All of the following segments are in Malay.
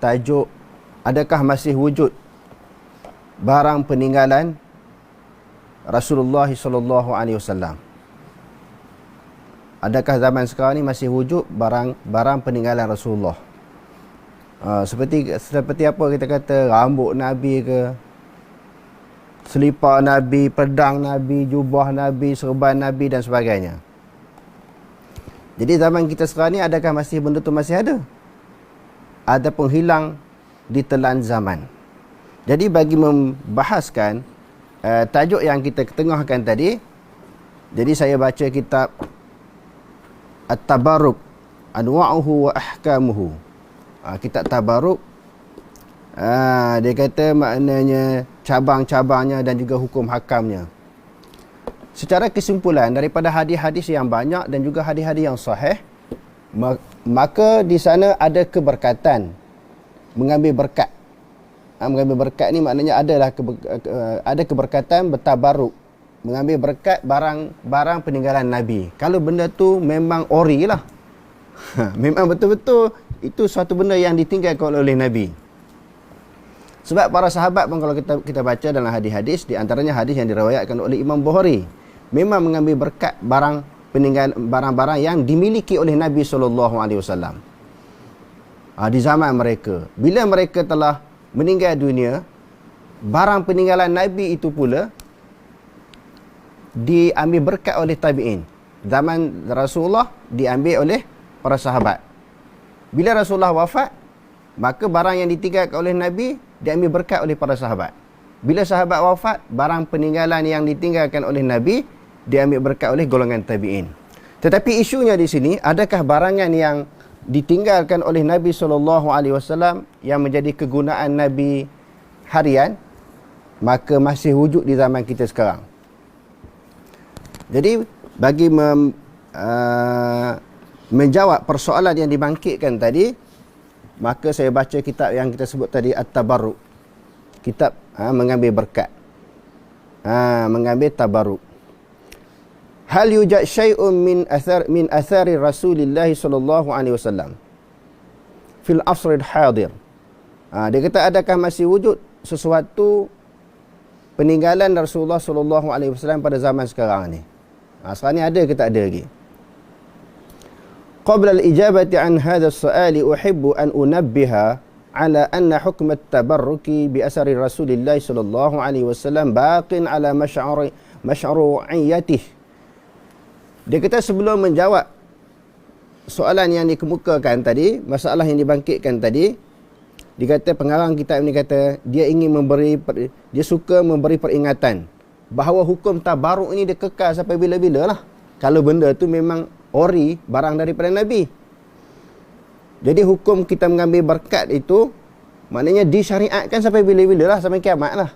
tajuk adakah masih wujud barang peninggalan Rasulullah sallallahu alaihi wasallam. Adakah zaman sekarang ni masih wujud barang peninggalan Rasulullah? Seperti apa kita kata, rambut Nabi ke, selipar Nabi, pedang Nabi, jubah Nabi, serban Nabi dan sebagainya. Jadi zaman kita sekarang ni adakah masih benda tu masih ada? Ataupun hilang ditelan zaman. Jadi bagi membahaskan tajuk yang kita ketengahkan tadi, jadi saya baca kitab At-Tabarruk Anwa'uhu wa Ahkamuhu. Kitab Tabarruk, dia kata maknanya cabang-cabangnya dan juga hukum hakamnya. Secara kesimpulan daripada hadis-hadis yang banyak dan juga hadis-hadis yang sahih, maka di sana ada keberkatan mengambil berkat. Mengambil berkat ni maknanya ada keberkatan bertabaruk, mengambil berkat barang peninggalan Nabi. Kalau benda tu memang ori lah, memang betul-betul itu suatu benda yang ditinggalkan oleh Nabi. Sebab para sahabat pun kalau kita baca dalam hadis-hadis, di antaranya hadis yang diriwayatkan oleh Imam Bukhari, memang mengambil berkat barang-barang yang dimiliki oleh Nabi SAW di zaman mereka. Bila mereka telah meninggal dunia, barang peninggalan Nabi itu pula diambil berkat oleh tabi'in. Zaman Rasulullah diambil oleh para sahabat. Bila Rasulullah wafat, maka barang yang ditinggalkan oleh Nabi diambil berkat oleh para sahabat. Bila sahabat wafat, barang peninggalan yang ditinggalkan oleh Nabi diambil berkat oleh golongan tabi'in. Tetapi isunya di sini, adakah barangan yang ditinggalkan oleh Nabi SAW yang menjadi kegunaan Nabi harian, maka masih wujud di zaman kita sekarang. Jadi bagi menjawab persoalan yang dibangkitkan tadi, maka saya baca kitab yang kita sebut tadi, At-Tabarruk. Kitab mengambil berkat, mengambil tabarruk. Hal yujad syai'un min athari Rasulillah sallallahu alaihi wasallam fil asril hadir. Dia kata adakah masih wujud sesuatu peninggalan Rasulullah sallallahu alaihi wasallam pada zaman sekarang ni? Sekarang ni ada ke tak ada lagi? Qabla al-ijabati an hadha as-su'ali uhibbu an unabbiha ala anna hukm at-tabarruki bi asari Rasulillah sallallahu alaihi wasallam baqin ala mashru'iyyatihi. Dia kata sebelum menjawab soalan yang dikemukakan tadi, masalah yang dibangkitkan tadi, dia kata pengarang kitab ini kata dia suka memberi peringatan bahawa hukum tabaruk ini dia kekal sampai bila-bila lah. Kalau benda tu memang ori, barang daripada Nabi. Jadi hukum kita mengambil berkat itu maknanya disyariatkan sampai bila-bila lah, sampai kiamat lah.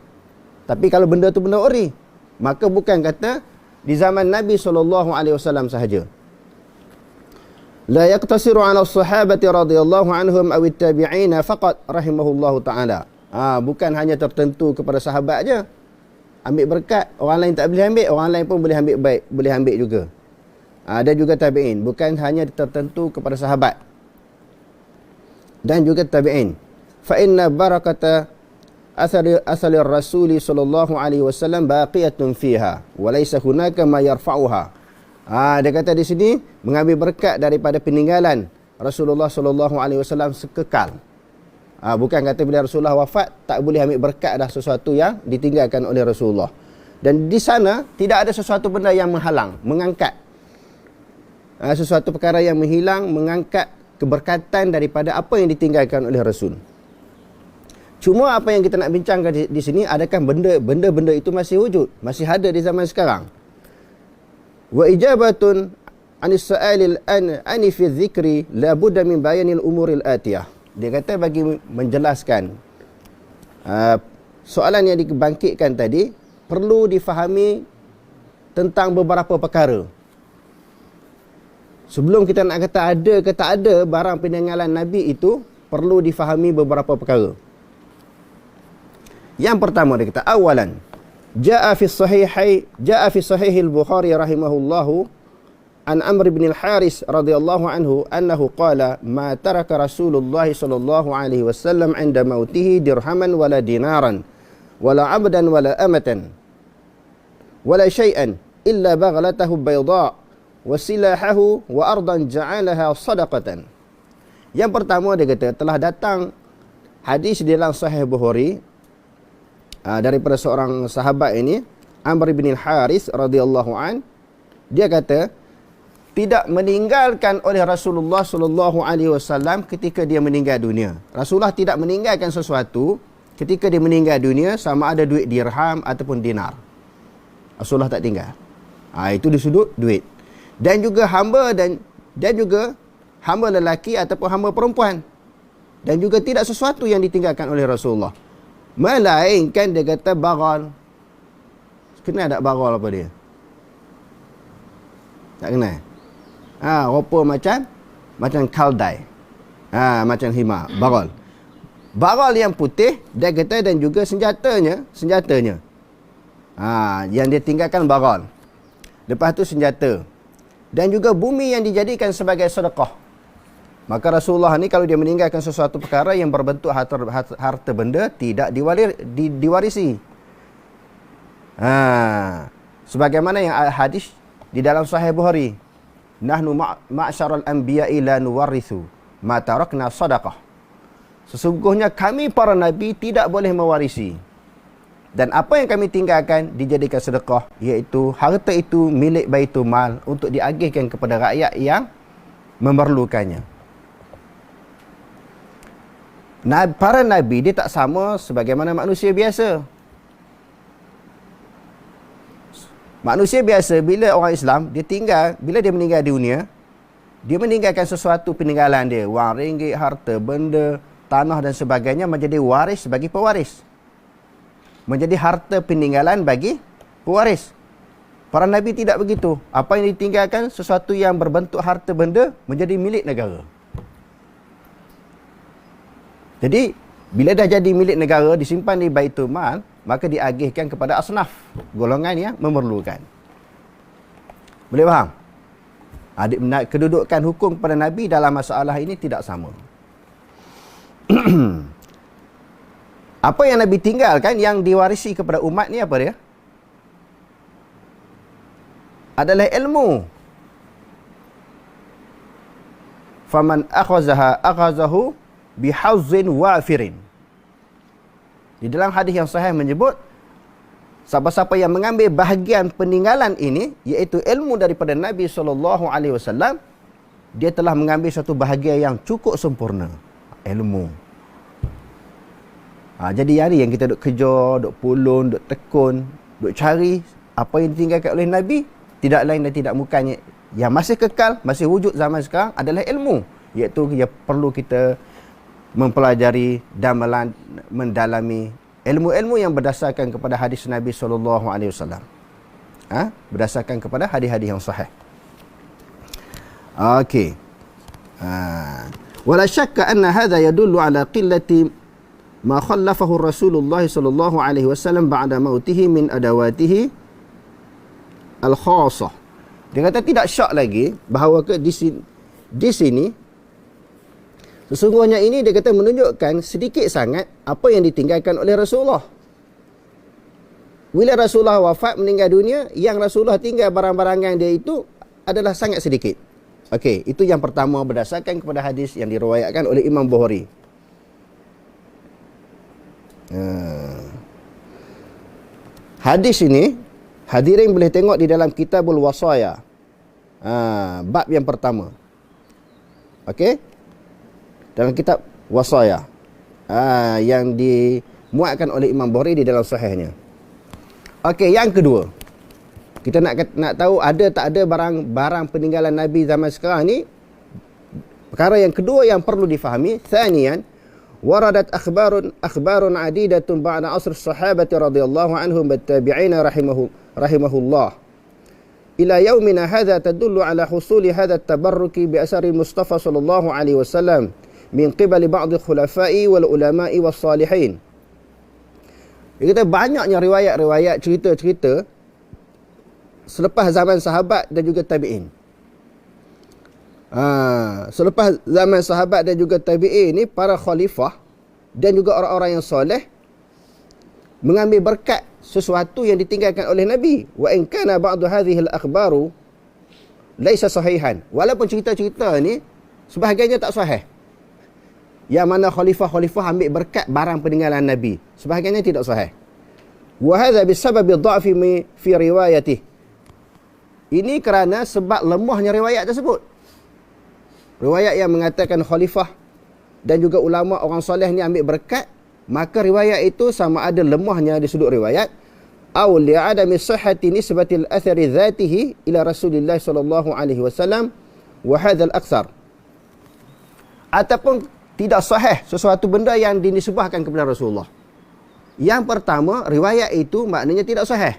Tapi kalau benda tu benda ori, maka bukan kata di zaman Nabi SAW sahaja. La yaqtasiru ala sahabati radhiyallahu anhum aw at-tabi'ina faqat rahimahullahu ta'ala. Bukan hanya tertentu kepada sahabat aja ambil berkat, orang lain tak boleh ambil, orang lain pun boleh ambil juga. Dan juga tabi'in, bukan hanya tertentu kepada sahabat dan juga tabi'in. Fa inna barakata asal Rasul sallallahu alaihi wasallam baqiyatun fiha wa laysa hunaka ma yarfa'uha. Dia kata di sini mengambil berkat daripada peninggalan Rasulullah sallallahu alaihi wasallam sekekal. Bukan kata bila Rasulullah wafat tak boleh ambil berkat dah sesuatu yang ditinggalkan oleh Rasulullah. Dan di sana tidak ada sesuatu benda yang menghalang, mengangkat sesuatu perkara yang menghilang, mengangkat keberkatan daripada apa yang ditinggalkan oleh Rasul. Cuma apa yang kita nak bincangkan di sini, adakah benda-benda itu masih wujud, masih ada di zaman sekarang? Wa ijabatun anis sa'alil ani fi dzikri la budda min bayanil umuril atiyah. Dia kata bagi menjelaskan soalan yang dibangkitkan tadi, perlu difahami tentang beberapa perkara. Sebelum kita nak kata ada ke tak ada barang peninggalan Nabi itu, perlu difahami beberapa perkara. Yang pertama dia kata, awalan, jaa fi sahih al-Bukhari rahimahullahu an Amr bin al-Haris radhiyallahu anhu annahu qala ma taraka Rasulullah sallallahu alaihi wasallam 'inda mautihi dirhaman wala dinaran wala 'abdan wala amatan wala syai'an illa baghlatahu bayda wa silahahu wa ardan ja'alaha sadaqatan. Yang pertama dia kata telah datang hadis di dalam Sahih Bukhari daripada seorang sahabat ini Amr bin al-Haris radhiyallahu an, dia kata tidak meninggalkan oleh Rasulullah sallallahu alaihi wasallam ketika dia meninggal dunia. Rasulullah tidak meninggalkan sesuatu ketika dia meninggal dunia, sama ada duit dirham ataupun dinar. Rasulullah tak tinggal. Itu di sudut duit. Dan juga hamba dan juga hamba lelaki ataupun hamba perempuan. Dan juga tidak sesuatu yang ditinggalkan oleh Rasulullah. Melainkan dia kata bagal. Kenal tak bagal apa dia? Tak kenal? Rupa macam kaldai. Macam hima, bagal. Bagal yang putih, dia kata, dan juga senjatanya. Yang dia tinggalkan bagal. Lepas tu senjata. Dan juga bumi yang dijadikan sebagai sedekah. Maka Rasulullah ni kalau dia meninggalkan sesuatu perkara yang berbentuk harta benda, tidak diwarisi. Sebagaimana yang hadis di dalam Sahih Bukhari, nahnu ma'syaral anbiya'i la nuwarrithu ma tarakna sadaqah. Sesungguhnya kami para nabi tidak boleh mewarisi, dan apa yang kami tinggalkan dijadikan sedekah, iaitu harta itu milik Baitul Mal untuk diagihkan kepada rakyat yang memerlukannya. Para nabi dia tak sama sebagaimana manusia biasa. Manusia biasa, bila orang Islam, bila dia meninggal dunia, dia meninggalkan sesuatu peninggalan dia, wang ringgit, harta benda, tanah dan sebagainya, menjadi waris bagi pewaris. Menjadi harta peninggalan bagi pewaris. Para nabi tidak begitu. Apa yang ditinggalkan, sesuatu yang berbentuk harta benda, menjadi milik negara. Jadi, bila dah jadi milik negara, disimpan di Baitul Mal, maka diagihkan kepada asnaf, golongan yang memerlukan. Boleh faham? Kedudukan hukum kepada Nabi dalam masalah ini tidak sama. Apa yang Nabi tinggalkan yang diwarisi kepada umat ni apa dia? Adalah ilmu. Faman akhazahu bihazzin wafirin. Di dalam hadis yang sahih menyebut, siapa-siapa yang mengambil bahagian peninggalan ini, iaitu ilmu daripada Nabi SAW, dia telah mengambil satu bahagian yang cukup sempurna. Ilmu. Jadi hari yang kita duk kejar, duk pulun, duk tekun, duk cari apa yang ditinggalkan oleh Nabi, tidak lain dan tidak bukannya yang masih kekal, masih wujud zaman sekarang adalah ilmu, iaitu yang perlu kita mempelajari dan mendalami ilmu-ilmu yang berdasarkan kepada hadis Nabi SAW. Berdasarkan kepada hadis-hadis yang sahih. Okey. Wala syakka anna hadha yadullu ala qillati ma khallafahu Rasulullah sallallahu alaihi wasallam ba'da mautihi min adawatihi al-khassah. Dia kata tidak syak lagi bahawa di sini sesungguhnya ini dia kata menunjukkan sedikit sangat apa yang ditinggalkan oleh Rasulullah. Bila Rasulullah wafat, meninggal dunia, yang Rasulullah tinggal barang-barang yang dia itu adalah sangat sedikit. Okey, itu yang pertama berdasarkan kepada hadis yang diriwayatkan oleh Imam Bukhari. Hadis ini hadirin boleh tengok di dalam Kitabul Wasaya. Bab yang pertama. Okey? Dalam kitab Wasaya. Yang dimuatkan oleh Imam Bukhari di dalam sahihnya. Okey, yang kedua. Kita nak tahu ada tak ada barang peninggalan Nabi zaman sekarang ni. Perkara yang kedua yang perlu difahami, thaniyan, waradat akhbarun adidatun ba'da asr sahabati radhiyallahu anhum wattabi'ina rahimahullah. Ila yaumina hadha tadullu ala husuli hadha at-tabarruki bi asari Mustafa sallallahu alaihi wasallam min qibali ba'd khulafai wal ulama'i was salihin. Dia kata banyaknya riwayat-riwayat, cerita-cerita selepas zaman sahabat dan juga tabi'in. Selepas zaman sahabat dan juga tabi'in ni, para khalifah dan juga orang-orang yang soleh mengambil berkat sesuatu yang ditinggalkan oleh Nabi. Wa in kana ba'du hadhihi al-akhbaru laisa sahihan. Walaupun cerita-cerita ni sebahagiannya tak sahih. Yang mana khalifah-khalifah ambil berkat barang peninggalan Nabi, sebahagiannya tidak sahih. Wa hadha bisababi dha'fi fi riwayatih. Ini kerana sebab lemahnya riwayat tersebut. Riwayat yang mengatakan khalifah dan juga ulama orang soleh ni ambil berkat, maka riwayat itu sama ada lemahnya di sudut riwayat, aw li'adami sihhati nisbatil athari dhatihi ila Rasulillah sallallahu alaihi wasallam wa hadzal aksar. Ataupun tidak sahih sesuatu benda yang dinisbahkan kepada Rasulullah. Yang pertama, riwayat itu maknanya tidak sahih.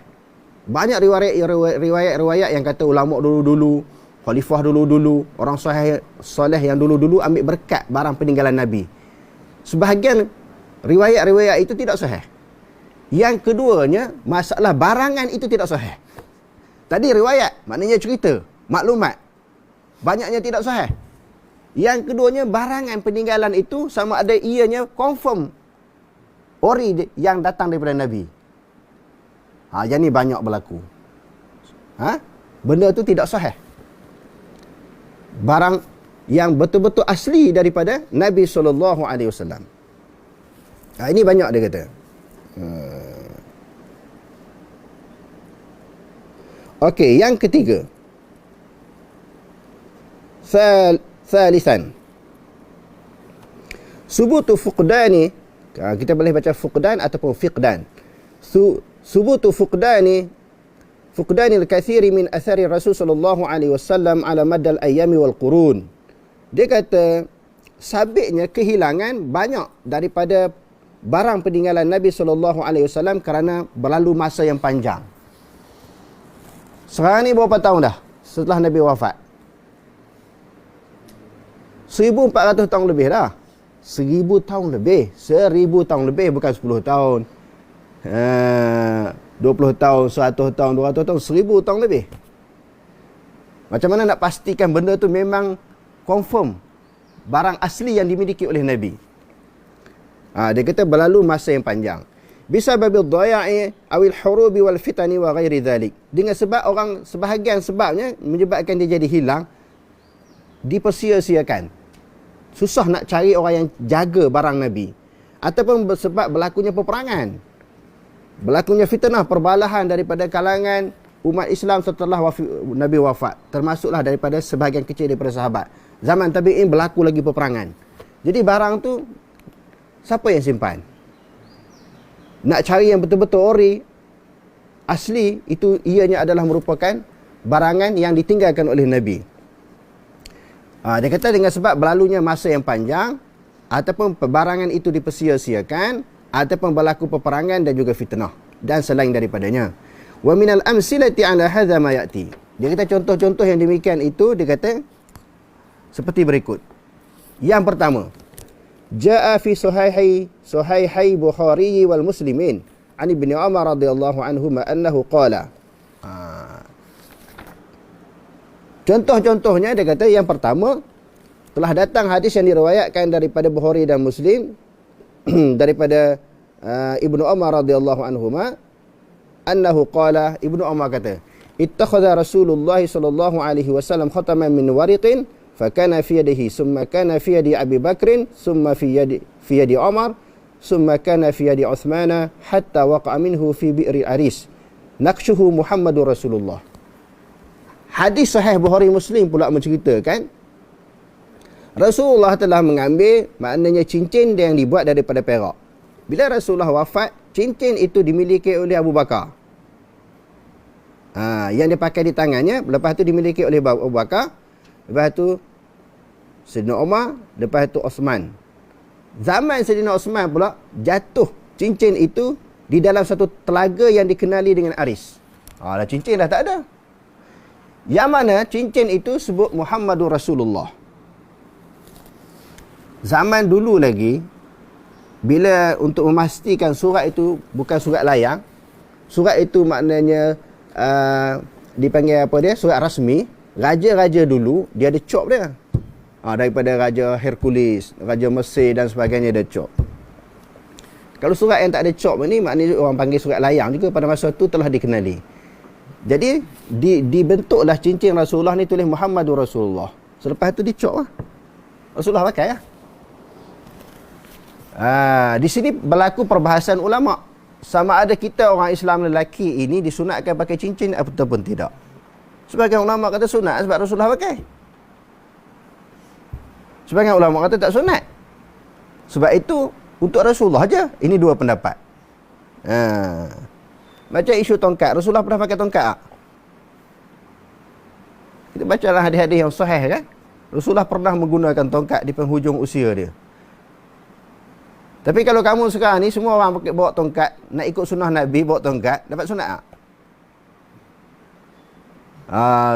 Banyak riwayat-riwayat yang kata ulama dulu-dulu, khalifah dulu-dulu, orang soleh yang dulu-dulu ambil berkat barang peninggalan Nabi. Sebahagian riwayat-riwayat itu tidak sahih. Yang keduanya, masalah barangan itu tidak sahih. Tadi riwayat, maknanya cerita, maklumat. Banyaknya tidak sahih. Yang keduanya, barangan peninggalan itu sama ada ianya confirm ori yang datang daripada Nabi. Yang ni banyak berlaku. Benda itu tidak sahih. Barang yang betul-betul asli daripada Nabi SAW. Ini banyak dia kata. Okey, yang ketiga. Thalithan. Subutu fuqdani, kita boleh baca fuqdan ataupun fiqdan. Subutu fuqdani al-kathiri min athari Rasul sallallahu alaihi wasallam ala maddal ayami wal qurun. Dia kata sabitnya kehilangan banyak daripada barang peninggalan Nabi sallallahu alaihi wasallam kerana berlalu masa yang panjang. Sekarang ni berapa tahun dah setelah Nabi wafat? 1400 tahun lebih dah. 1000 tahun lebih. 1000 tahun lebih, bukan 10 tahun. 20 tahun, 100 tahun, 200 tahun, 1000 tahun lebih. Macam mana nak pastikan benda tu memang confirm barang asli yang dimiliki oleh Nabi? Dia kata berlalu masa yang panjang. Bisababil dhaya'i awil hurubi wal fitani wa ghairi dhalik. Dengan sebab orang, sebahagian sebabnya menyebabkan dia jadi hilang, dipersia-siakan. Susah nak cari orang yang jaga barang Nabi. Ataupun sebab berlakunya peperangan, berlakunya fitnah, perbalahan daripada kalangan umat Islam setelah Nabi wafat. Termasuklah daripada sebahagian kecil daripada sahabat. Zaman tabi'in berlaku lagi peperangan. Jadi barang tu siapa yang simpan? Nak cari yang betul-betul ori, asli, itu ianya adalah merupakan barangan yang ditinggalkan oleh Nabi. Dia kata dengan sebab berlalunya masa yang panjang, ataupun barangan itu dipersia-siakan, ataupun berlaku peperangan dan juga fitnah dan selain daripadanya. Wa minal amsilati ala hadza ma yati. Dia kata contoh-contoh yang demikian itu, dia kata seperti berikut. Yang pertama, jaa fi sahihai Bukhari wal Muslimin an Ibnu Umar radhiyallahu anhuma annahu qala. Contoh-contohnya dia kata yang pertama, telah datang hadis yang diriwayatkan daripada Bukhari dan Muslim daripada Ibnu Umar radhiyallahu anhuma annahu qala, Ibnu Umar kata, ittakhadha Rasulullah sallallahu alaihi wasallam khataman min wariqin fakana fi yadihi summa kana fi yadi Abi Bakrin summa fi yadi Umar summa kana fi yadi Uthman hatta waqa'a minhu fi bi'ri Aris naqshuhu Muhammadur Rasulullah. Hadis sahih Bukhari Muslim pula menceritakan Rasulullah telah mengambil, maknanya cincin yang dibuat daripada perak. Bila Rasulullah wafat, cincin itu dimiliki oleh Abu Bakar. Yang dia pakai di tangannya, lepas tu dimiliki oleh Abu Bakar, lepas tu Sayyidina Umar, lepas tu Osman. Zaman Sayyidina Osman pula jatuh cincin itu di dalam satu telaga yang dikenali dengan Aris. Dah cincin dah tak ada. Yang mana cincin itu sebut Muhammadur Rasulullah. Zaman dulu lagi, bila untuk memastikan surat itu bukan surat layang, surat itu maknanya dipanggil apa dia, surat rasmi, raja-raja dulu dia ada cop dia. Daripada Raja Hercules, Raja Mesir dan sebagainya dia cop. Kalau surat yang tak ada cop ni, maknanya orang panggil surat layang juga, pada masa tu telah dikenali. Jadi dibentuklah cincin Rasulullah ni tulis Muhammadur Rasulullah. Selepas tu dicop lah. Rasulullah pakai lah. Di sini berlaku perbahasan ulama. Sama ada kita orang Islam lelaki ini disunatkan pakai cincin ataupun tidak. Sebagian ulama kata sunat sebab Rasulullah pakai. Sebagian ulama kata tak sunat. Sebab itu untuk Rasulullah aja. Ini dua pendapat. Macam isu tongkat. Rasulullah pernah pakai tongkat tak? Kita bacalah hadis-hadis yang sahih kan. Rasulullah pernah menggunakan tongkat di penghujung usia dia. Tapi kalau kamu sekarang ni semua orang pakai bawa tongkat, nak ikut sunnah Nabi bawa tongkat, dapat sunat tak?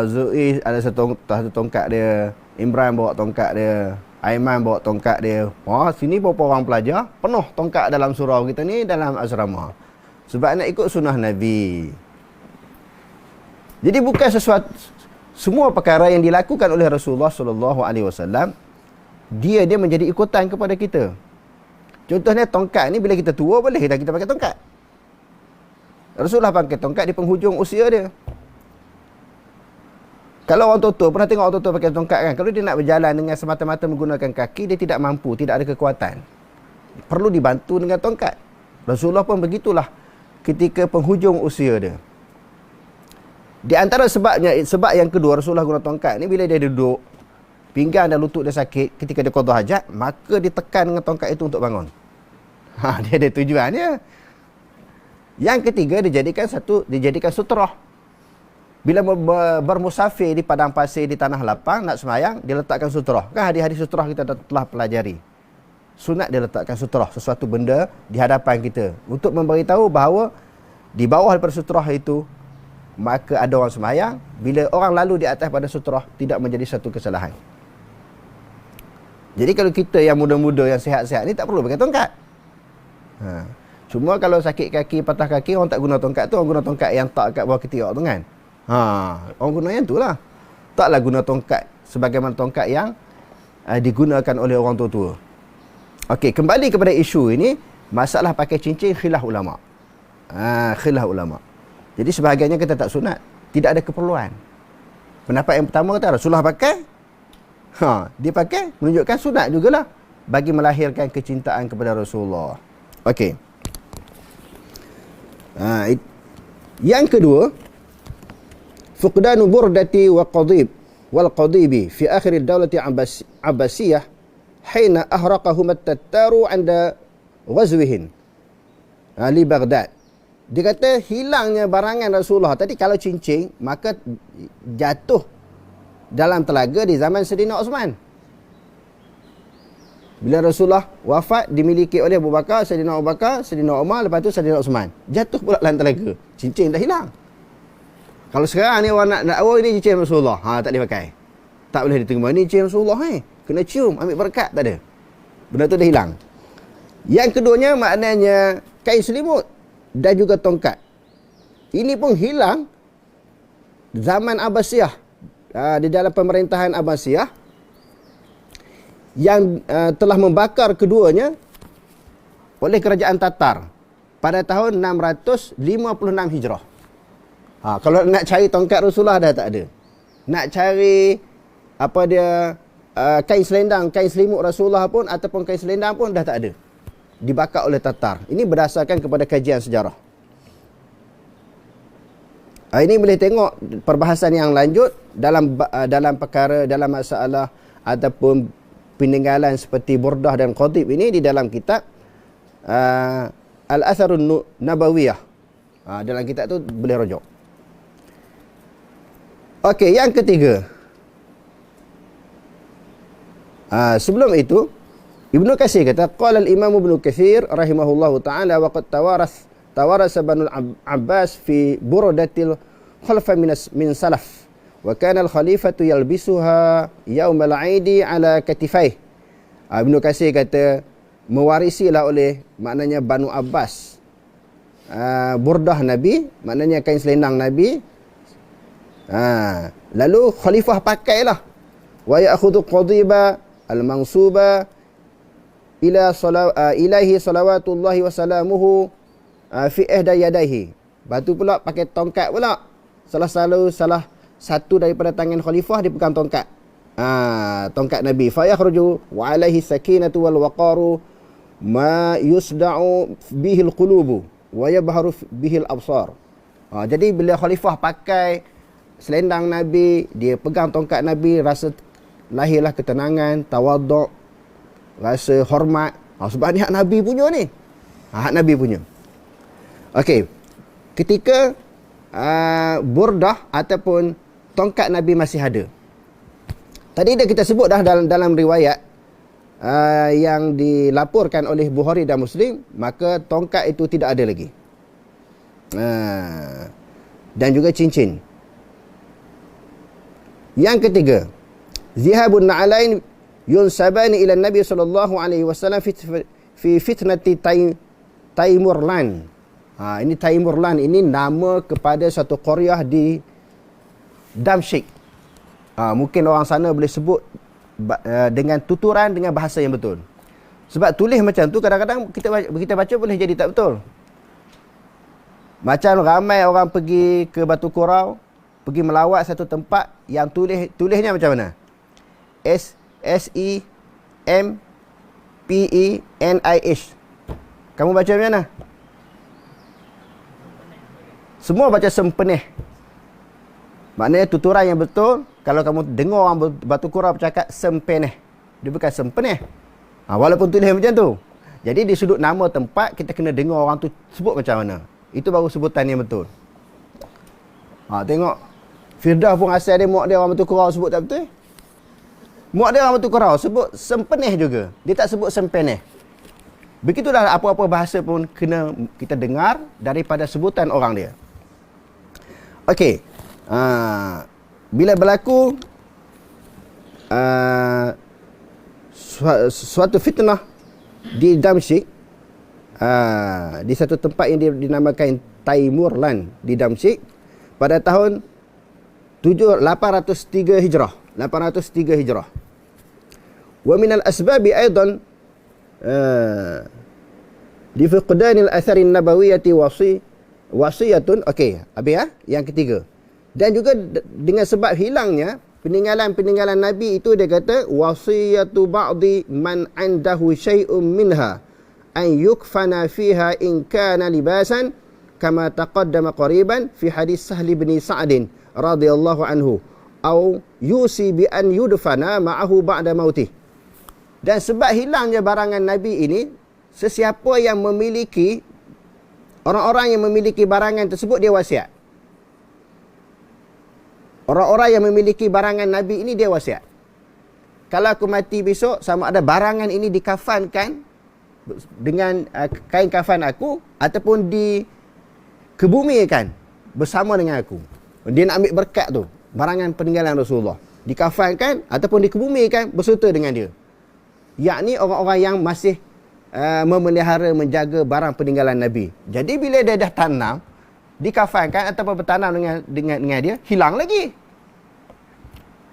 Zu'i ada satu tongkat dia, Imran bawa tongkat dia, Aiman bawa tongkat dia. Sini berapa orang pelajar, penuh tongkat dalam surau kita ni, dalam asrama. Sebab nak ikut sunnah Nabi. Jadi bukan sesuatu, semua perkara yang dilakukan oleh Rasulullah SAW, dia menjadi ikutan kepada kita. Contohnya tongkat ni bila kita tua boleh dah kita pakai tongkat. Rasulullah pakai tongkat di penghujung usia dia. Kalau orang tua pernah tengok orang tua pakai tongkat kan, kalau dia nak berjalan dengan semata-mata menggunakan kaki, dia tidak mampu, tidak ada kekuatan. Perlu dibantu dengan tongkat. Rasulullah pun begitulah ketika penghujung usia dia. Di antara sebab yang kedua Rasulullah guna tongkat ni, bila dia duduk, pinggang dan lutut dia sakit, ketika dia qada hajat, maka ditekan dengan tongkat itu untuk bangun. Dia ada tujuannya. Yang ketiga, dijadikan sutrah. Bila bermusafir di padang pasir, di tanah lapang, nak semayang, dia letakkan sutrah. Kan hadis-hadis sutrah kita telah pelajari. Sunat dia letakkan sutrah, sesuatu benda di hadapan kita, untuk memberitahu bahawa di bawah daripada sutrah itu, maka ada orang semayang. Bila orang lalu di atas pada sutrah, tidak menjadi satu kesalahan. Jadi kalau kita yang muda-muda, yang sihat-sihat ni, tak perlu pakai tongkat. Cuma kalau sakit kaki, patah kaki, orang tak guna tongkat tu, orang guna tongkat yang tak kat bawah ketiak tu kan. Orang guna yang tu lah. Taklah guna tongkat sebagaimana tongkat yang digunakan oleh orang tua-tua. Okey, kembali kepada isu ini, masalah pakai cincin khilaf ulama. Khilaf ulama. Jadi sebahagiannya kita tak sunat, tidak ada keperluan. Pendapat yang pertama kata Rasulullah pakai, dia pakai, menunjukkan sunat jugalah, bagi melahirkan kecintaan kepada Rasulullah. Okey. Yang kedua, fuqdanu burdati wa qadib wal qadibi fi akhir ad-dawlati Abbasiyah hina ahraqahum at-tattaru 'inda ghazwihin li Baghdad. Dia kata hilangnya barangan Rasulullah tadi, kalau cincin, maka jatuh dalam telaga di zaman Sayyidina Uthman. Bila Rasulullah wafat, dimiliki oleh Abu Bakar, Sayyidina Abu Bakar, Sayyidina Umar, lepas tu Sayyidina Uthman. Jatuh pula dalam telaga. Cincin dah hilang. Kalau sekarang ni orang nak ini cincin Rasulullah, tak boleh pakai. Tak boleh diterima. Ini cincin Rasulullah kena cium, ambil berkat, tak ada. Benda tu dah hilang. Yang keduanya maknanya kain selimut dan juga tongkat. Ini pun hilang zaman Abbasiyah. Di dalam pemerintahan Abbasiyah yang telah membakar keduanya oleh kerajaan Tatar pada tahun 656 Hijrah. Kalau nak cari tongkat Rasulullah dah tak ada. Nak cari kain selendang, kain selimut Rasulullah pun ataupun kain selendang pun dah tak ada. Dibakar oleh Tatar. Ini berdasarkan kepada kajian sejarah. Ini boleh tengok perbahasan yang lanjut dalam perkara, dalam masalah ataupun peninggalan seperti Burdah dan Qadib ini di dalam kitab Al-Atharun Nabawiyah. Dalam kitab tu boleh rujuk. Okey, yang ketiga. Sebelum itu, Ibnu Katsir kata, qala al-Imam Ibnu Katsir rahimahullahu taala wa qad tawarasa Banu Abbas fi burdatil khalfa min salaf wa kana al-khalifatu yalbisuha yaum al-'aidi ala katifai. Ibnu Katsir kata mewarisilah oleh maknanya Banu Abbas burdah Nabi, maknanya kain selendang Nabi. Lalu khalifah pakailah wa ya'khudhu qadiba al-mansuba ilaihi salawatullahi wa salamuhu fi ihda yadaihi. Batu pula pakai tongkat pula. Salah satu daripada tangan khalifah dia pegang tongkat. Tongkat Nabi. Fa yakhruju wa alaihi sakinatu wal waqaru ma yusda'u bihil qulubu wa yabharu bihil absar. Jadi bila khalifah pakai selendang Nabi, dia pegang tongkat Nabi, rasa lahirlah ketenangan, tawaduk, rasa hormat. Sebab ni hak Nabi punya ni. Hak Nabi punya. Okey. Ketika burdah ataupun tongkat Nabi masih ada. Tadi dah kita sebut dah dalam riwayat yang dilaporkan oleh Bukhari dan Muslim, maka tongkat itu tidak ada lagi. Dan juga cincin. Yang ketiga, zihabun na'alain yunsabani ila Nabi sallallahu alaihi wasallam fi fitnati Taimurlan. Ini Taimurlan, ini nama kepada satu qaryah di Damsyik. Mungkin orang sana boleh sebut dengan tuturan dengan bahasa yang betul. Sebab tulis macam tu kadang-kadang kita baca boleh jadi tak betul. Macam ramai orang pergi ke Batu Kurau, pergi melawat satu tempat yang tulisnya macam mana? SEMPENIH. Kamu baca macam mana? Semua baca sempenih. Maknanya tuturan yang betul, kalau kamu dengar orang Batu Kurau bercakap sempenih, dia bukan sempenih. Walaupun tulis macam tu. Jadi di sudut nama tempat, kita kena dengar orang tu sebut macam mana. Itu baru sebutan yang betul. Tengok Firdah pun asal dia, mak dia orang Batu Kurau sebut tak betul. Mak dia orang Batu Kurau sebut sempenih juga. Dia tak sebut sempenih. Begitulah apa-apa bahasa pun kena kita dengar daripada sebutan orang dia. Okey. Bila berlaku suatu fitnah di Damsyik, di satu tempat yang dinamakan Taimurlan di Damsyik pada tahun 803 Hijrah. 803 Hijrah. Wa min al-asbabi aidan li fiqdan al-athar an-nabawiyyah wasiyatun. Okey, habis ya. Yang ketiga. Dan juga dengan sebab hilangnya peninggalan-peninggalan Nabi itu, dia kata wasiyatu ba'di man andahu syai'un minha an yukfana fiha in kana libasan kama taqaddama qariban fi hadis Sahl bin Sa'd radhiyallahu anhu au yusi bi an yudfana ma'ahu ba'da mautih. Dan sebab hilangnya barangan Nabi ini, sesiapa yang memiliki, orang-orang yang memiliki barangan tersebut, dia wasiat. Orang-orang yang memiliki barangan Nabi ini, dia wasiat. Kalau aku mati besok, sama ada barangan ini dikafankan dengan kain kafan aku, ataupun dikebumikan bersama dengan aku. Dia nak ambil berkat tu, barangan peninggalan Rasulullah, dikafankan ataupun dikebumikan berserta dengan dia. Yakni orang-orang yang masih memelihara, menjaga barang peninggalan Nabi. Jadi bila dia dah tanam, dikafankan ataupun bertanam dengan dia, hilang lagi.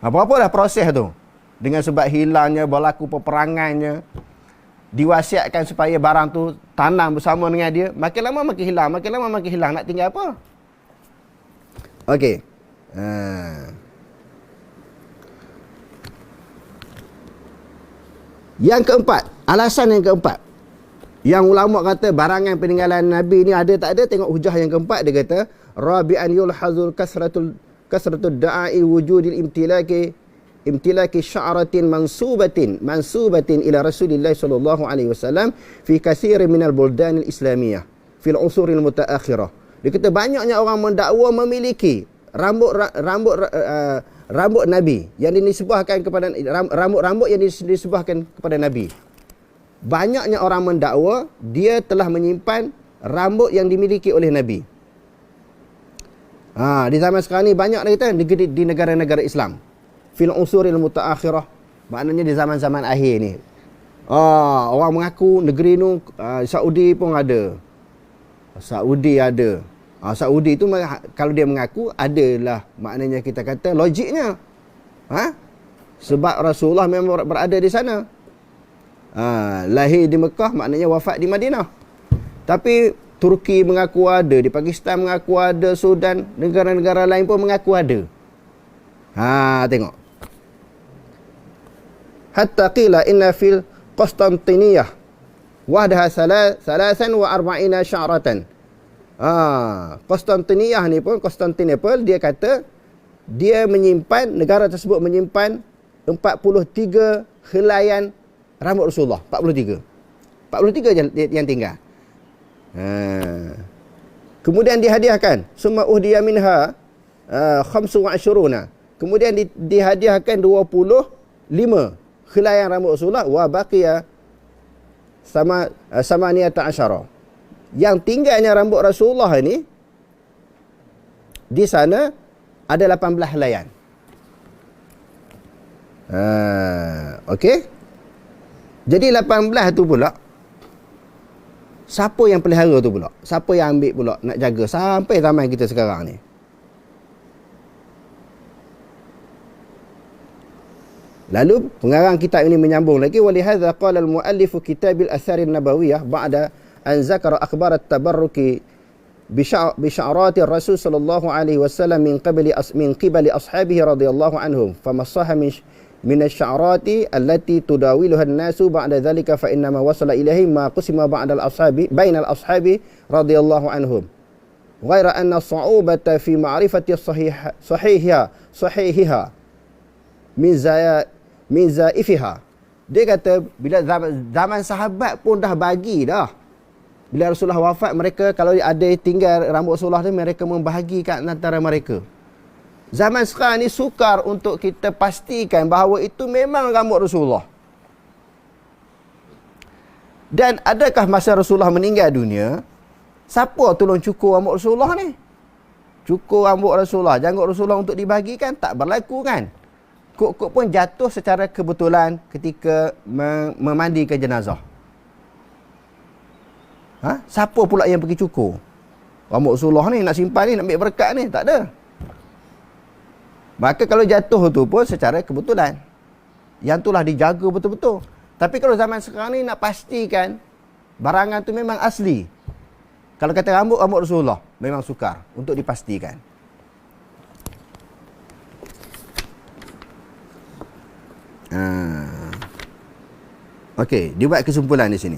Apa-apa dah proses tu. Dengan sebab hilangnya, berlaku peperangannya, diwasiatkan supaya barang tu tanam bersama dengan dia, makin lama makin hilang, makin lama makin hilang. Nak tinggal apa? Okey. Yang keempat, alasan yang keempat, yang ulama kata barangan peninggalan Nabi ni ada tak ada, tengok hujah yang keempat. Dia kata rabi'an yulhazul kasratul da'i wujudil imtilaki sya'ratin mansubatin ila Rasulillah sallallahu alaihi wasallam fi katsirin minal buldanil islamiyah fil usuril mutaakhirah. Dia kata banyaknya orang mendakwa memiliki rambut Nabi yang dinisbahkan kepada rambut yang dinisbahkan kepada Nabi. Banyaknya orang mendakwa dia telah menyimpan rambut yang dimiliki oleh Nabi. Di zaman sekarang ni banyak kita di negara-negara Islam. Fil usuril mutaakhirah, maknanya di zaman-zaman akhir ni. Orang mengaku negeri ni Saudi pun ada. Saudi ada. Saudi tu kalau dia mengaku adalah, maknanya kita kata logiknya. Sebab Rasulullah memang berada di sana. Lahir di Mekah, maknanya wafat di Madinah. Tapi Turki mengaku ada, di Pakistan mengaku ada, Sudan, negara-negara lain pun mengaku ada. Tengok. Hatta qila inna fil Konstantiniyah wahdaha 43 sya'ratan. Konstantiniyah ni pun, Konstantinopel, dia kata dia menyimpan, negara tersebut menyimpan 43 helaian rambut Rasulullah. 43 yang tinggal. Kemudian dihadiahkan summa uhdiya minha 25. Kemudian dihadiahkan 25 helaian rambut Rasulullah wa baqiya sama niyata asyara. Yang tinggalnya rambut Rasulullah ini di sana ada 18 helaian. Okey. Jadi 18 tu pula, siapa yang pelihara tu pula? Siapa yang ambil pula nak jaga sampai zaman kita sekarang ni? Lalu pengarang kitab ini menyambung lagi, walihadza qala al-muallif kitabil athar an-nabawiyah ba'da an zakara akhbar at-tabarruki bi sya'rati ar-rasul sallallahu alaihi wasallam min qibali ashabihi radhiyallahu anhum famassaha min asy-sya'rati allati tudawiluha an-nasu ba'da dhalika fa inna ma wasala ilaihi ma qusima ba'da al-ashabi bainal ashabi radhiyallahu anhum ghaira anna as-sa'ubata fi ma'rifati sahihiha min zaifiha. Dia kata bila zaman sahabat pun dah bagi dah. Bila Rasulullah wafat, mereka kalau ada tinggal rambut Rasulullah tu, mereka membahagikan antara mereka. Zaman sekarang ni sukar untuk kita pastikan bahawa itu memang rambut Rasulullah. Dan adakah masa Rasulullah meninggal dunia, siapa tolong cukur rambut Rasulullah ni? Cukur rambut Rasulullah, janggut Rasulullah untuk dibahagikan, tak berlaku kan? Kok pun jatuh secara kebetulan ketika memandikan jenazah. Siapa pula yang pergi cukur rambut Rasulullah ni, nak simpan ni, nak ambil berkat ni? Tak ada. Maka kalau jatuh tu pun secara kebetulan. Yang itulah dijaga betul-betul. Tapi kalau zaman sekarang ni nak pastikan barangan tu memang asli. Kalau kata rambut Rasulullah, memang sukar untuk dipastikan. Okey, dia buat kesimpulan di sini.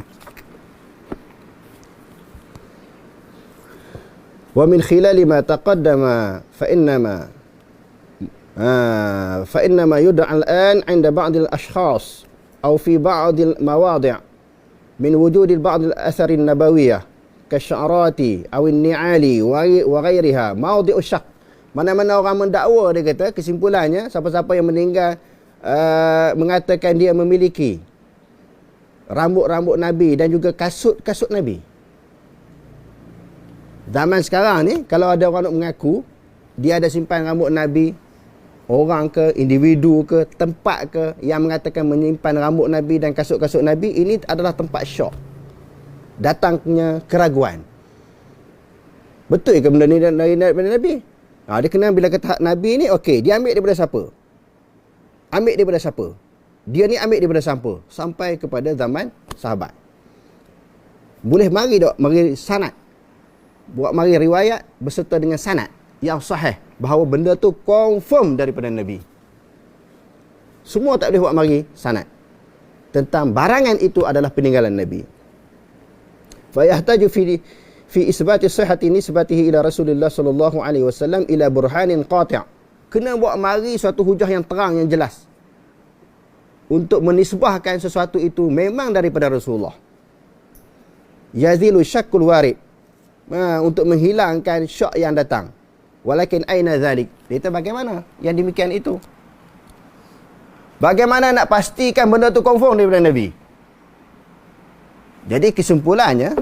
Wa min khilali ma taqaddama fa innama yud'a al-an 'inda ba'd al-ashkhas aw fi ba'd al-mawadi' min wujud ba'd al-athar an-nabawiyyah kasy'arati aw an-ni'ali wa ghayriha mawdi' asy-shakk. Mana-mana orang mendakwa, dia kata kesimpulannya, siapa-siapa yang meninggal mengatakan dia memiliki rambut-rambut Nabi dan juga kasut-kasut Nabi. Zaman sekarang ni, kalau ada orang nak mengaku dia ada simpan rambut Nabi, orang ke, individu ke, tempat ke, yang mengatakan menyimpan rambut Nabi dan kasut-kasut Nabi, ini adalah tempat syok. Datangnya keraguan. Betul ke benda ni dari Nabi? Dia kena bila kata Nabi ni, okey, dia ambil daripada siapa? Ambil daripada siapa? Dia ni ambil daripada siapa? Sampai kepada zaman sahabat. Boleh mari sanad. Buat mari riwayat berserta dengan sanad yang sahih bahawa benda tu confirm daripada Nabi. Semua tak boleh buat mari sanad tentang barangan itu adalah peninggalan Nabi. Fa yahtaju fi isbati sihhati nisbatihi ila Rasulullah sallallahu alaihi wasallam ila burhanin qati'. Kena buat mari suatu hujah yang terang, yang jelas, untuk menisbahkan sesuatu itu memang daripada Rasulullah. Yazilu syakkul warid, untuk menghilangkan syak yang datang. Walakin aina zalik, itu bagaimana yang demikian itu? Bagaimana nak pastikan benda tu confirm daripada Nabi? Jadi kesimpulannya,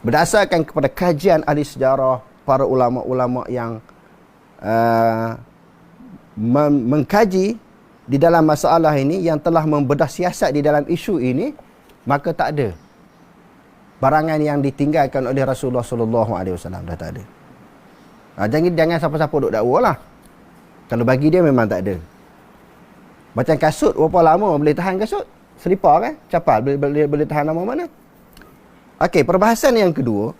berdasarkan kepada kajian ahli sejarah, para ulama-ulama yang mengkaji di dalam masalah ini, yang telah membedah siasat di dalam isu ini, maka tak ada barangan yang ditinggalkan oleh Rasulullah sallallahu alaihi wasallam, dah tak ada. Jangan siapa-siapa duk dakwa lah. Kalau bagi dia memang tak ada. Macam kasut, berapa lama boleh tahan kasut? Selipar kan? Capal, boleh tahan lama mana? Okey, perbahasan yang kedua.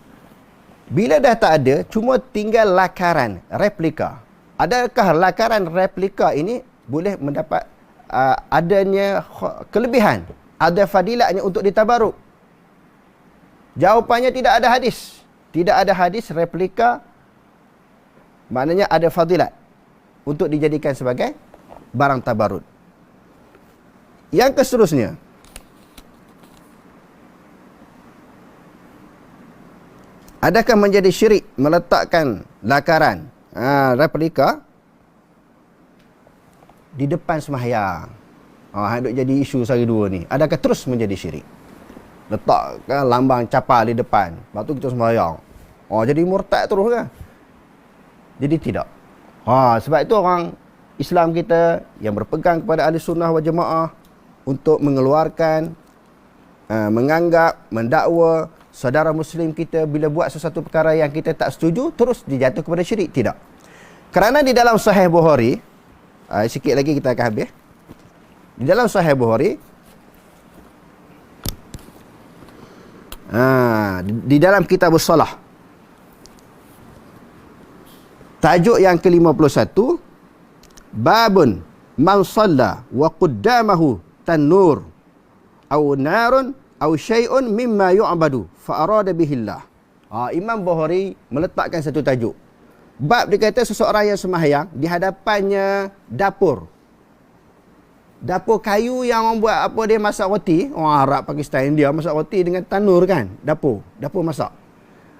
Bila dah tak ada, cuma tinggal lakaran, replika. Adakah lakaran replika ini boleh mendapat adanya kelebihan? Ada fadilatnya untuk ditabaruk? Jawapannya tidak ada hadis. Tidak ada hadis replika, maknanya ada fadilat untuk dijadikan sebagai barang tabarut. Yang seterusnya, adakah menjadi syirik meletakkan lakaran replika di depan sembahyang? Duk jadi isu sehari dua ni. Adakah terus menjadi syirik? Letakkan lambang capal di depan, lepas tu kita sembahyang. Jadi murtad terus kan? Jadi tidak. Sebab itu orang Islam kita yang berpegang kepada ahli sunnah wal jamaah untuk mengeluarkan, menganggap, mendakwa saudara muslim kita bila buat sesuatu perkara yang kita tak setuju, terus dijatuh kepada syirik. Tidak. Kerana di dalam Sahih Bukhari, sikit lagi kita akan habis. Di dalam Sahih Bukhari, di dalam kitab Shalah, tajuk yang ke-51, babun man shalla wa qaddamahu tanur aw narun aw syai'un mimma yu'badu fa arada bihillah. Imam Bukhari meletakkan satu tajuk. Bab dia kata seseorang yang sembahyang di hadapannya dapur. Dapur kayu yang orang buat apa dia masak roti. Orang Arab, Pakistan, India masak roti dengan tanur kan. Dapur masak.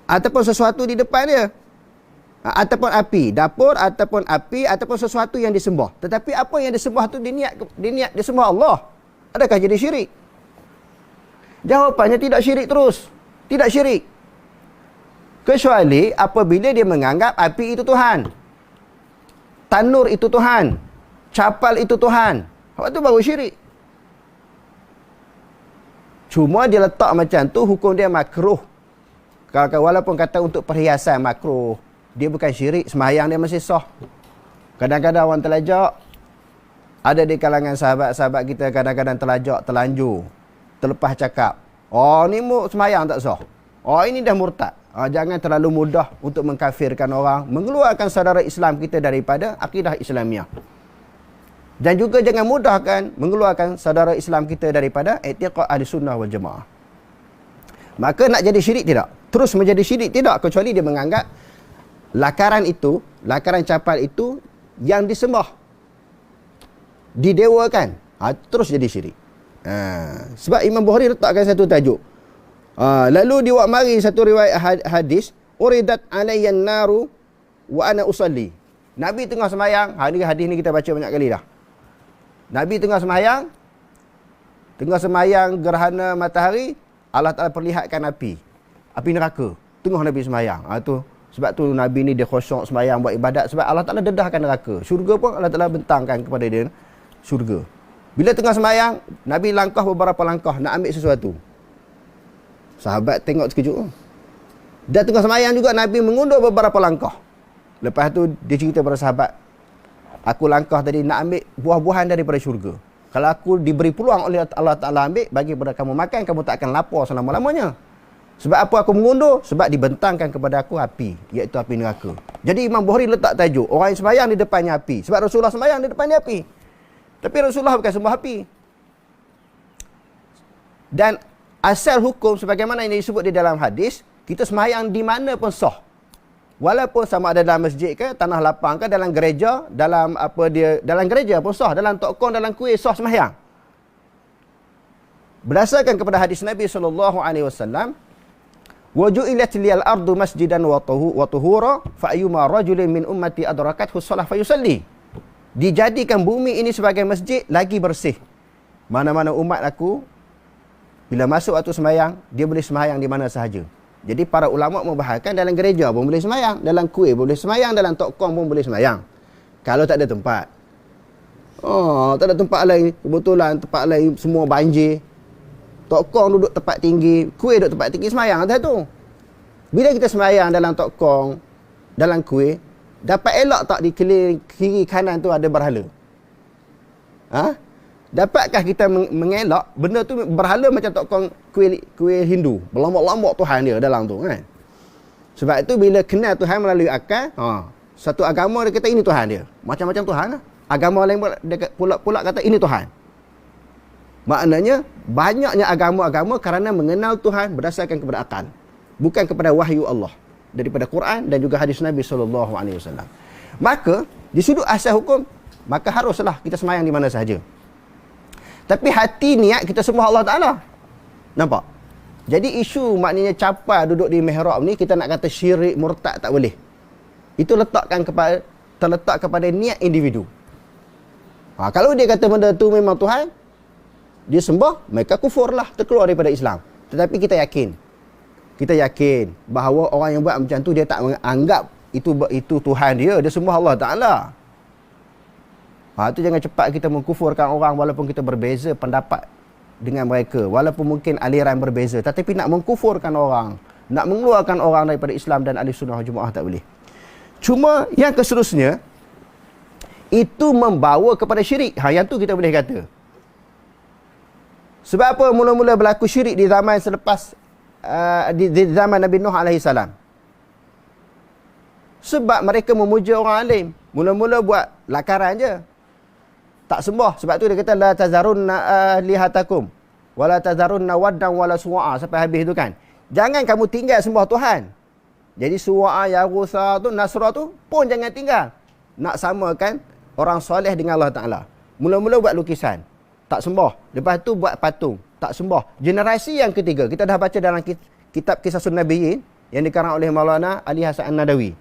Ataupun sesuatu di depan dia. Ataupun api. Dapur ataupun api ataupun sesuatu yang disembah. Tetapi apa yang disembah tu dia niat disembah Allah. Adakah jadi syirik? Jawapannya tidak syirik terus. Tidak syirik. Kecuali apabila dia menganggap api itu Tuhan. Tanur itu Tuhan. Capal itu Tuhan. Waktu baru syirik. Cuma dia letak macam tu, hukum dia makruh. Walaupun kata untuk perhiasan makruh, dia bukan syirik, sembahyang dia masih sah. Kadang-kadang orang terlajak, ada di kalangan sahabat-sahabat kita kadang-kadang terlajak, terlanjur, terlepas cakap, ni sembahyang tak sah. Ini dah murtad. Jangan terlalu mudah untuk mengkafirkan orang, mengeluarkan saudara Islam kita daripada akidah Islamiah. Dan juga jangan mudahkan mengeluarkan saudara Islam kita daripada i'tiqad Ahlussunnah wal Jamaah. Maka nak jadi syirik tidak? Terus menjadi syirik tidak, kecuali dia menganggap lakaran itu, lakaran capal itu yang disembah, didewakan. Terus jadi syirik. Sebab Imam Bukhari letakkan satu tajuk. Lalu diwak mari satu riwayat hadis, uridat alayyan naru wa ana usalli. Nabi tengah sembahyang. Hadis ni kita baca banyak kali dah. Nabi tengah sembahyang gerhana matahari, Allah Ta'ala perlihatkan api neraka. Tengah Nabi sembahyang. Sebab tu Nabi ni dia khusyuk sembahyang buat ibadat, sebab Allah Ta'ala dedahkan neraka. Syurga pun Allah Ta'ala bentangkan kepada dia syurga. Bila tengah sembahyang, Nabi langkah beberapa langkah nak ambil sesuatu. Sahabat tengok terkejut. Dan tengah sembahyang juga Nabi mengundur beberapa langkah. Lepas tu dia cerita pada sahabat, aku langkah tadi nak ambil buah-buahan daripada syurga. Kalau aku diberi peluang oleh Allah Ta'ala ambil, bagi pada kamu makan, kamu tak akan lapar selama-lamanya. Sebab apa aku mengundur? Sebab dibentangkan kepada aku api, iaitu api neraka. Jadi Imam Bukhari letak tajuk, orang yang sembahyang di depannya api. Sebab Rasulullah sembahyang di depannya api. Tapi Rasulullah bukan sembah api. Dan asal hukum sebagaimana yang disebut di dalam hadis, kita sembahyang di mana pun sah. Walaupun sama ada dalam masjid ke, tanah lapang ke, dalam gereja, dalam gereja pun sah, dalam tokong, dalam kuih sah sembahyang. Berdasarkan kepada hadis Nabi SAW, وَجُئِلَتْ لِيَ الْأَرْضُ مَسْجِدًا وَطُهُورًا فَأَيُّمَا رَجُلٍ مِّنْ أُمَّتِي أَدْرَكَتْهُ الصَّلَاةُ فَيُصَلِّي. Dijadikan bumi ini sebagai masjid, lagi bersih. Mana-mana umat aku, bila masuk waktu sembahyang, dia boleh sembahyang di mana sahaja. Jadi para ulama membahagikan dalam gereja pun boleh sembahyang, dalam kuih pun boleh sembahyang, dalam tokong pun boleh sembahyang. Kalau tak ada tempat. Tak ada tempat lain, kebetulan tempat lain semua banjir. Tokong duduk tempat tinggi, kuih duduk tempat tinggi, sembahyang atas tu. Bila kita sembahyang dalam tokong, dalam kuih, dapat elok tak di kiri kanan tu ada berhala? Ha? Dapatkah kita mengelak benda tu berhala macam tokong kuih Hindu, berlombok-lombok Tuhan dia dalam tu kan. Sebab itu bila kenal Tuhan melalui akal, satu agama dia kata ini Tuhan dia. Macam-macam Tuhan lah. Agama lain pula kata ini Tuhan. Maknanya banyaknya agama-agama kerana mengenal Tuhan berdasarkan kepada akal, bukan kepada wahyu Allah daripada Quran dan juga hadis Nabi SAW. Maka di sudut asas hukum, maka haruslah kita sembahyang di mana sahaja. Tapi hati niat kita sembah Allah Ta'ala. Nampak? Jadi isu maknanya capa duduk di mihrab ni, kita nak kata syirik, murtad, tak boleh. Itu terletak kepada niat individu. Kalau dia kata benda tu memang Tuhan, dia sembah, mereka kufurlah, terkeluar daripada Islam. Tetapi kita yakin bahawa orang yang buat macam tu, dia tak menganggap itu Tuhan dia sembah Allah Ta'ala. Itu jangan cepat kita mengkufurkan orang walaupun kita berbeza pendapat dengan mereka, walaupun mungkin aliran berbeza, tetapi nak mengkufurkan orang, nak mengeluarkan orang daripada Islam dan ahli sunnah jemaah tak boleh. Cuma yang seterusnya itu membawa kepada syirik. Yang tu kita boleh kata. Sebab apa mula-mula berlaku syirik di zaman selepas di zaman Nabi Nuh alaihi salam? Sebab mereka memuja orang alim. Mula-mula buat lakaran je, tak sembah. Sebab tu dia kata la tazarunna alihatakum wala tazarunna waddan wala suwa'a, sampai habis tu kan. Jangan kamu tinggal sembah Tuhan. Jadi suwa'a, yaghutha tu, nasra tu pun jangan tinggal. Nak samakan orang soleh dengan Allah Ta'ala. Mula-mula buat lukisan, tak sembah. Lepas tu buat patung, tak sembah. Generasi yang ketiga, kita dah baca dalam kitab Qisasun Nabiyyin yang dikarang oleh Maulana Ali Hasan An-Nadawi.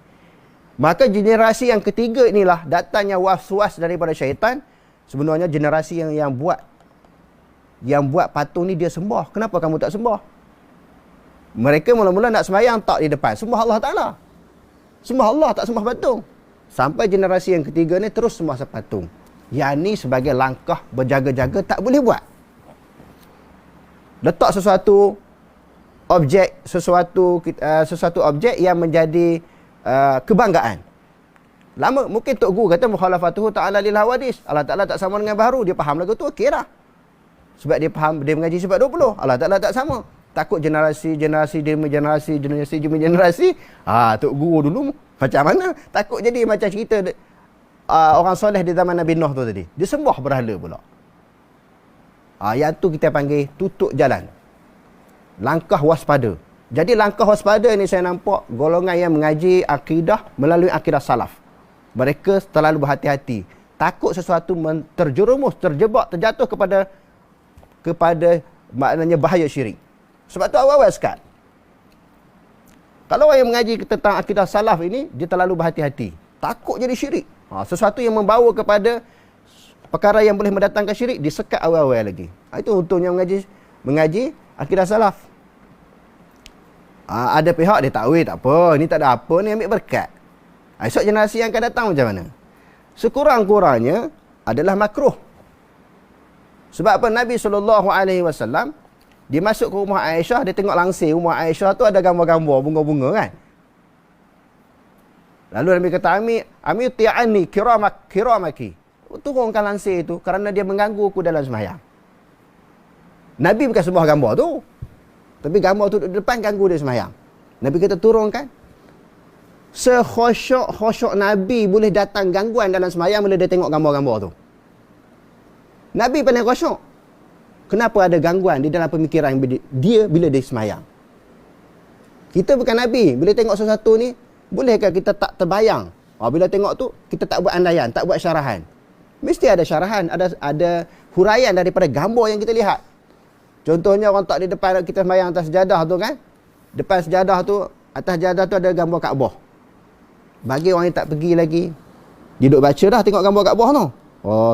Maka generasi yang ketiga inilah datangnya was-was daripada syaitan. Sebenarnya generasi yang buat patung ni dia sembah. Kenapa kamu tak sembah? Mereka mula-mula nak sembahyang tak di depan, sembah Allah Ta'ala. Sembah Allah, tak sembah patung. Sampai generasi yang ketiga ni terus sembah patung. Yang ni sebagai langkah berjaga-jaga, tak boleh buat. Letak sesuatu objek yang menjadi kebanggaan. Lama mungkin Tok Guru kata mukhalafatuhu ta'ala lil hawadis. Allah Ta'ala tak sama dengan baharu. Dia faham lagu tu, okey lah. Sebab dia faham, dia mengaji sifat 20. Allah Ta'ala tak sama. Takut generasi demi generasi. Tok Guru dulu macam mana? Takut jadi macam cerita orang soleh di zaman Nabi Nuh tu tadi. Dia sembah berhala pula. Yang tu kita panggil tutup jalan. Langkah waspada. Jadi langkah waspada ni saya nampak golongan yang mengaji akidah melalui akidah salaf. Mereka terlalu berhati-hati. Takut sesuatu terjerumus, terjebak, terjatuh kepada maknanya bahaya syirik. Sebab tu awal-awal sekali, kalau orang yang mengaji tentang akidah salaf ini, dia terlalu berhati-hati. Takut jadi syirik. Sesuatu yang membawa kepada perkara yang boleh mendatangkan syirik, disekat awal-awal lagi. Itu untungnya mengaji akidah salaf. Ada pihak dia tahu, tak apa, ni tak ada apa, ni ambil berkat. Esok generasi yang akan datang macam mana? Sekurang-kurangnya adalah makruh. Sebab apa? Nabi SAW, dia masuk ke rumah Aisyah, dia tengok langsir rumah Aisyah tu ada gambar-gambar bunga-bunga kan. Lalu Nabi kata, Ami ti'ani kiramaki. Turunkan langsir itu kerana dia mengganggu aku dalam sembahyang. Nabi bukan sembah gambar tu, tapi gambar tu duduk depan ganggu dia sembahyang. Nabi kata turunkan. Sekhusyuk Nabi boleh datang gangguan dalam sembahyang bila dia tengok gambar-gambar tu. Nabi pandai khusyuk. Kenapa ada gangguan di dalam pemikiran dia bila dia sembahyang? Kita bukan Nabi. Bila tengok sesuatu ni, bolehkah kita tak terbayang? Bila tengok tu, kita tak buat andaian, tak buat syarahan. Mesti ada syarahan, ada huraian daripada gambar yang kita lihat. Contohnya orang tak di depan kita sembahyang atas sejadah tu kan. Depan sejadah tu, atas sejadah tu ada gambar Kaabah. Bagi orang yang tak pergi lagi, dia duduk baca dah tengok gambar Kaabah tu.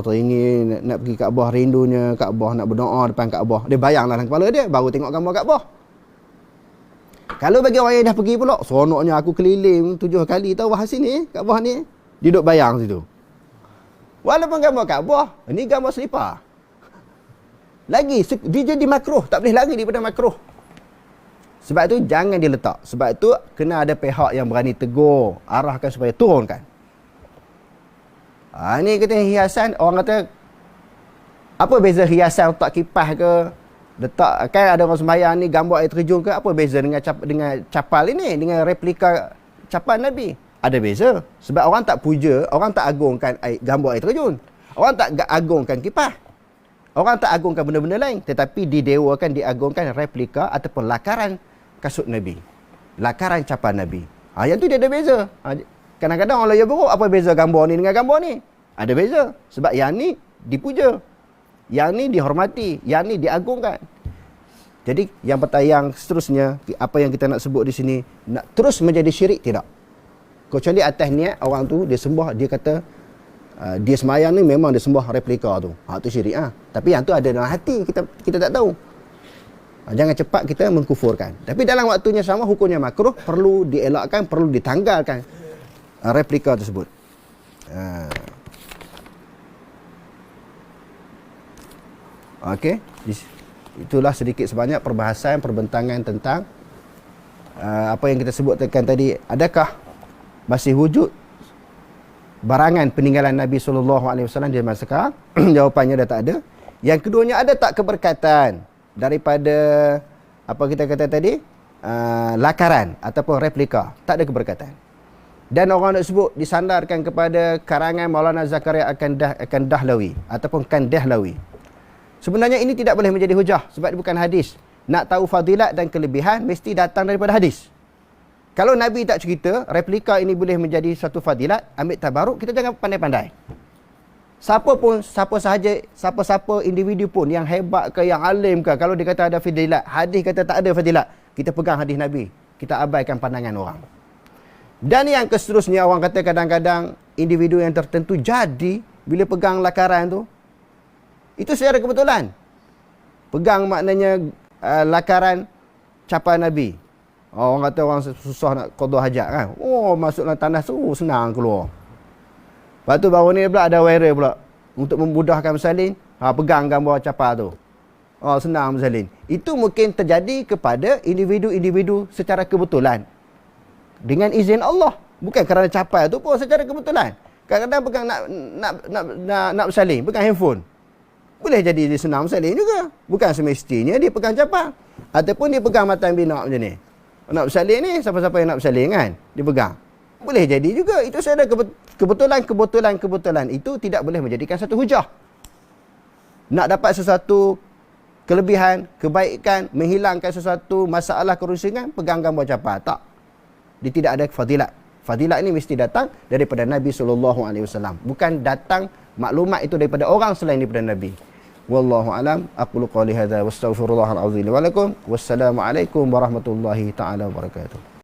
Teringin nak pergi Kaabah, rindunya Kaabah, nak berdoa depan Kaabah. Dia bayanglah dalam kepala dia, baru tengok gambar Kaabah. Kalau bagi orang yang dah pergi pula, seronoknya aku keliling 7 kali tahu hasil ni, Kaabah ni. Dia duduk bayang situ. Walaupun gambar Kaabah, ini gambar selipar. Lagi, dia jadi makruh. Tak boleh lari daripada makruh. Sebab tu jangan diletak. Sebab tu kena ada pihak yang berani tegur, arahkan supaya turunkan. Ni kata hiasan, orang kata Apa beza hiasan letak kipas ke, letak kan ada orang sembahyang ni gambar air terjun ke, apa beza dengan capal ini, dengan replika capal Nabi? Ada beza. Sebab orang tak puja, orang tak agungkan gambar air terjun. Orang tak agungkan kipas. Orang tak agungkan benda-benda lain. Tetapi didewakan, diagungkan replika ataupun lakaran kasut Nabi. Lakaran capal Nabi. Yang tu dia ada beza. Kadang-kadang orang lawyer buruk, apa beza gambar ni dengan gambar ni? Ada beza. Sebab yang ni dipuja. Yang ni dihormati. Yang ni diagungkan. Jadi yang seterusnya, apa yang kita nak sebut di sini, nak terus menjadi syirik, tidak. Kecuali atas niat orang tu, dia sembah, dia kata, dia semayang ni memang dia sembah replika tu. Tu syirik. Tapi yang tu ada dalam hati, kita tak tahu. Jangan cepat kita mengkufurkan. Tapi dalam waktunya sama, hukumnya makruh, perlu dielakkan, perlu ditanggalkan replika tersebut. Okey. Itulah sedikit sebanyak perbahasan, perbentangan tentang apa yang kita sebutkan tadi. Adakah masih wujud barangan peninggalan Nabi SAW di masa sekarang? Jawapannya dah tak ada. Yang keduanya, ada tak keberkatan daripada apa kita kata tadi, lakaran ataupun replika? Tak ada keberkatan. Dan orang nak sebut disandarkan kepada karangan Maulana Zakaria akan Dahlawi ataupun Kan Dahlawi. Sebenarnya ini tidak boleh menjadi hujah sebab dia bukan hadis. Nak tahu fadilat dan kelebihan mesti datang daripada hadis. Kalau Nabi tak cerita, replika ini boleh menjadi satu fadilat, ambil tabaruk, kita jangan pandai-pandai. Siapa individu pun yang hebat ke, yang alim ke, kalau dia kata ada fadilat, hadis kata tak ada fadilat, kita pegang hadis Nabi. Kita abaikan pandangan orang. Dan yang seterusnya, orang kata kadang-kadang individu yang tertentu jadi bila pegang lakaran tu, itu secara kebetulan. Pegang maknanya lakaran capal Nabi. Orang kata orang susah nak qada hajat kan. Masuk dalam tandas tu senang keluar. Lepas tu baru ni pula ada viral pula. Untuk memudahkan bersalin, pegang gambar capal tu. Senang bersalin. Itu mungkin terjadi kepada individu-individu secara kebetulan. Dengan izin Allah. Bukan kerana capal tu pun secara kebetulan. Kadang-kadang pegang nak bersalin, pegang handphone. Boleh jadi dia senang bersalin juga. Bukan semestinya dia pegang capal. Ataupun dia pegang matan binak macam ni. Nak bersalin ni, siapa-siapa yang nak bersalin kan, dia pegang. Boleh jadi juga. Itu saya ada kebetulan. Itu tidak boleh menjadikan satu hujah. Nak dapat sesuatu kelebihan, kebaikan, menghilangkan sesuatu masalah kerusingan, pegang gambar capal. Tak. Dia tidak ada fadilat. Fadilat ini mesti datang daripada Nabi SAW. Bukan datang maklumat itu daripada orang selain daripada Nabi. Wallahu alam. Aqulu qali hadza wastaghfirullahal azim wa lakum. Wassalamu alaikum warahmatullahi taala wabarakatuh.